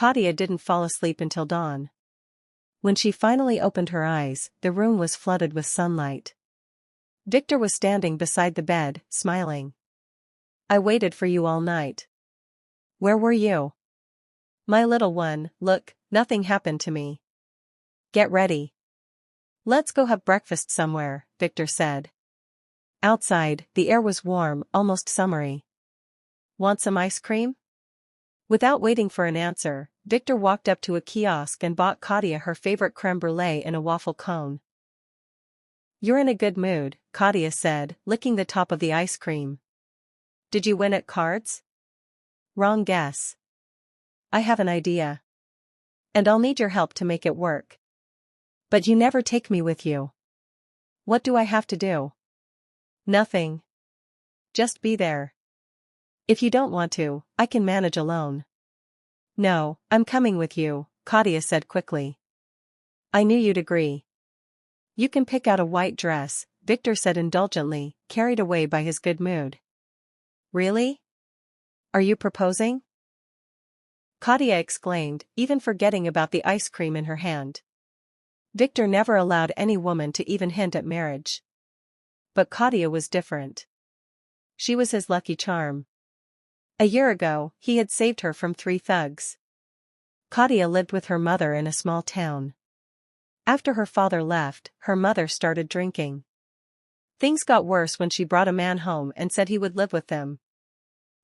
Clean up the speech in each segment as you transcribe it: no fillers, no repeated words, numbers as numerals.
Claudia didn't fall asleep until dawn. When she finally opened her eyes, the room was flooded with sunlight. Victor was standing beside the bed, smiling. "I waited for you all night." "Where were you?" "My little one, look, nothing happened to me." "Get ready. Let's go have breakfast somewhere," Victor said. Outside, the air was warm, almost summery. "Want some ice cream?" Without waiting for an answer, Victor walked up to a kiosk and bought Claudia her favorite crème brûlée in a waffle cone. "You're in a good mood," Claudia said, licking the top of the ice cream. "Did you win at cards?" "Wrong guess. I have an idea. And I'll need your help to make it work." "But you never take me with you." "What do I have to do?" "Nothing. Just be there. If you don't want to, I can manage alone." "No, I'm coming with you," Claudia said quickly. "I knew you'd agree." "You can pick out a white dress," Victor said indulgently, carried away by his good mood. "Really? Are you proposing?" Claudia exclaimed, even forgetting about the ice cream in her hand. Victor never allowed any woman to even hint at marriage. But Claudia was different. She was his lucky charm. A year ago, he had saved her from 3 thugs. Claudia lived with her mother in a small town. After her father left, her mother started drinking. Things got worse when she brought a man home and said he would live with them.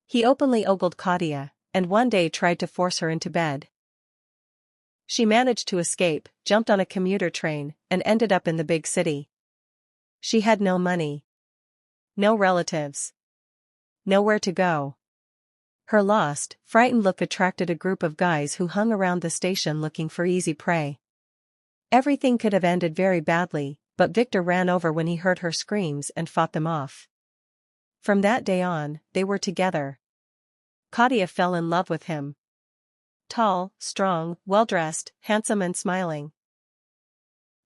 He openly ogled Claudia, and one day tried to force her into bed. She managed to escape, jumped on a commuter train, and ended up in the big city. She had no money. No relatives. Nowhere to go. Her lost, frightened look attracted a group of guys who hung around the station looking for easy prey. Everything could have ended very badly, but Victor ran over when he heard her screams and fought them off. From that day on, they were together. Claudia fell in love with him. Tall, strong, well-dressed, handsome and smiling.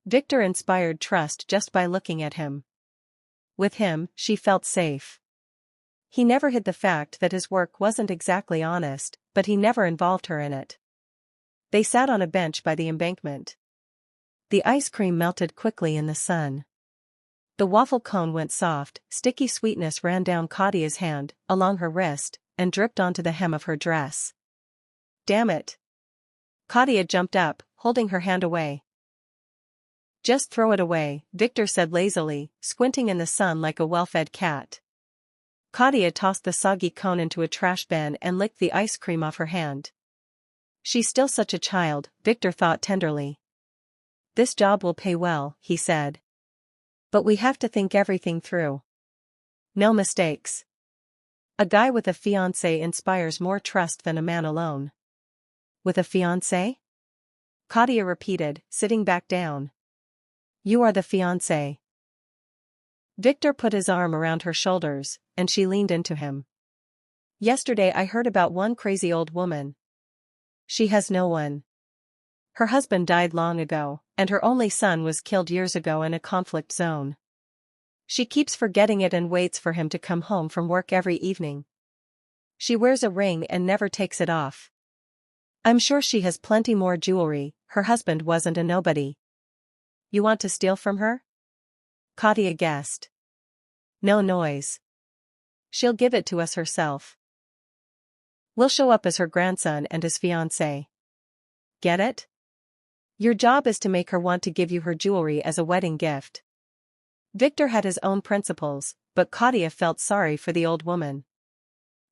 Victor inspired trust just by looking at him. With him, she felt safe. He never hid the fact that his work wasn't exactly honest, but he never involved her in it. They sat on a bench by the embankment. The ice cream melted quickly in the sun. The waffle cone went soft, sticky sweetness ran down Claudia's hand, along her wrist, and dripped onto the hem of her dress. "Damn it!" Claudia jumped up, holding her hand away. "Just throw it away," Victor said lazily, squinting in the sun like a well-fed cat. Claudia tossed the soggy cone into a trash bin and licked the ice cream off her hand. "She's still such a child," Victor thought tenderly. "This job will pay well," he said. "But we have to think everything through. No mistakes. A guy with a fiancée inspires more trust than a man alone." "With a fiancée?" Claudia repeated, sitting back down. "You are the fiancée." Victor put his arm around her shoulders, and she leaned into him. "Yesterday I heard about one crazy old woman. She has no one. Her husband died long ago, and her only son was killed years ago in a conflict zone. She keeps forgetting it and waits for him to come home from work every evening. She wears a ring and never takes it off. I'm sure she has plenty more jewelry. Her husband wasn't a nobody." "You want to steal from her?" Claudia guessed. "No noise. She'll give it to us herself. We'll show up as her grandson and his fiancé. Get it? Your job is to make her want to give you her jewelry as a wedding gift." Victor had his own principles, but Claudia felt sorry for the old woman.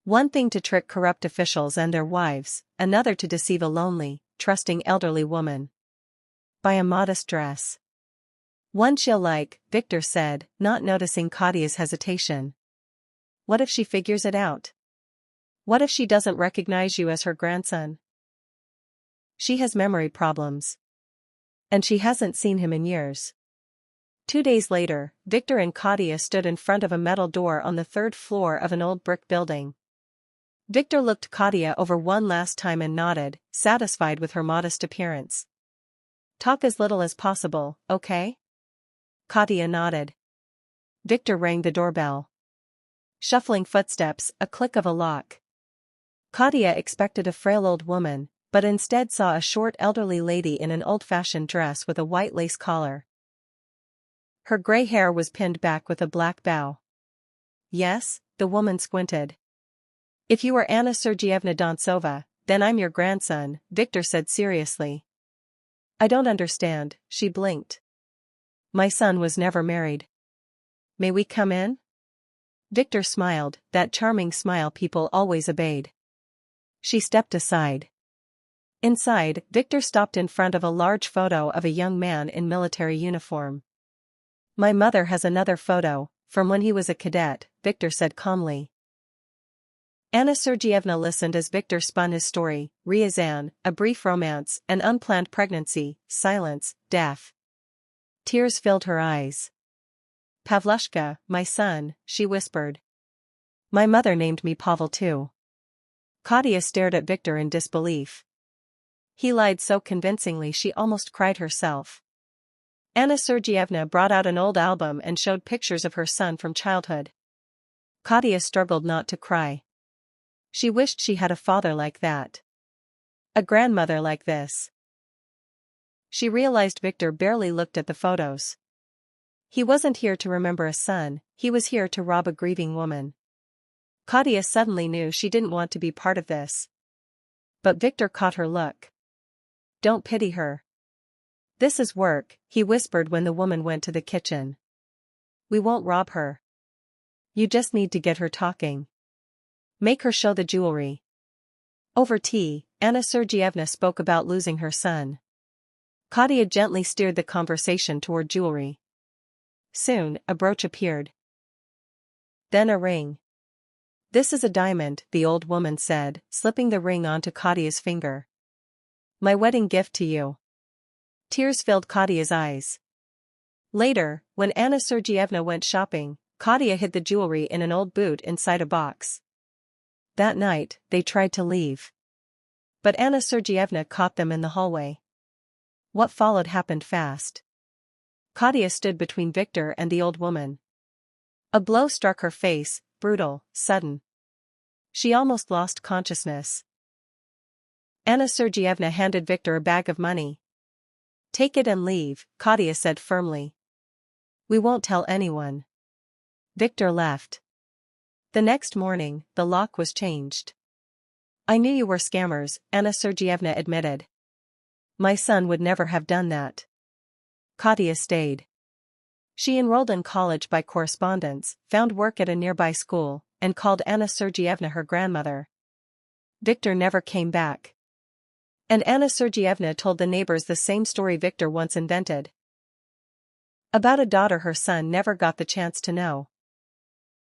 One thing to trick corrupt officials and their wives, another to deceive a lonely, trusting elderly woman. Buy a modest dress. "One she'll like," Victor said, not noticing Claudia's hesitation. "What if she figures it out? What if she doesn't recognize you as her grandson?" "She has memory problems. And she hasn't seen him in years." 2 days later, Victor and Claudia stood in front of a metal door on the 3rd floor of an old brick building. Victor looked Claudia over one last time and nodded, satisfied with her modest appearance. "Talk as little as possible, okay?" Claudia nodded. Victor rang the doorbell. Shuffling footsteps, a click of a lock. Claudia expected a frail old woman, but instead saw a short elderly lady in an old-fashioned dress with a white lace collar. Her gray hair was pinned back with a black bow. "Yes," the woman squinted. "If you are Anna Sergeyevna Dontsova, then I'm your grandson," Victor said seriously. "I don't understand," she blinked. "My son was never married." "May we come in?" Victor smiled, that charming smile people always obeyed. She stepped aside. Inside, Victor stopped in front of a large photo of a young man in military uniform. "My mother has another photo, from when he was a cadet," Victor said calmly. Anna Sergeyevna listened as Victor spun his story: Ryazan, a brief romance, an unplanned pregnancy, silence, death. Tears filled her eyes. "Pavlushka, my son," she whispered. "My mother named me Pavel too." Katya stared at Victor in disbelief. He lied so convincingly she almost cried herself. Anna Sergeyevna brought out an old album and showed pictures of her son from childhood. Katya struggled not to cry. She wished she had a father like that. A grandmother like this. She realized Victor barely looked at the photos. He wasn't here to remember a son, he was here to rob a grieving woman. Katya suddenly knew she didn't want to be part of this. But Victor caught her look. "Don't pity her. This is work," he whispered when the woman went to the kitchen. "We won't rob her. You just need to get her talking. Make her show the jewelry." Over tea, Anna Sergeyevna spoke about losing her son. Katya gently steered the conversation toward jewelry. Soon, a brooch appeared. Then a ring. "This is a diamond," the old woman said, slipping the ring onto Katya's finger. "My wedding gift to you." Tears filled Katya's eyes. Later, when Anna Sergeyevna went shopping, Katya hid the jewelry in an old boot inside a box. That night, they tried to leave. But Anna Sergeyevna caught them in the hallway. What followed happened fast. Katya stood between Victor and the old woman. A blow struck her face, brutal, sudden. She almost lost consciousness. Anna Sergeyevna handed Victor a bag of money. "Take it and leave," Katya said firmly. "We won't tell anyone." Victor left. The next morning, the lock was changed. "I knew you were scammers," Anna Sergeyevna admitted. "My son would never have done that." Katya stayed. She enrolled in college by correspondence, found work at a nearby school, and called Anna Sergeyevna her grandmother. Victor never came back. And Anna Sergeyevna told the neighbors the same story Victor once invented. About a daughter her son never got the chance to know.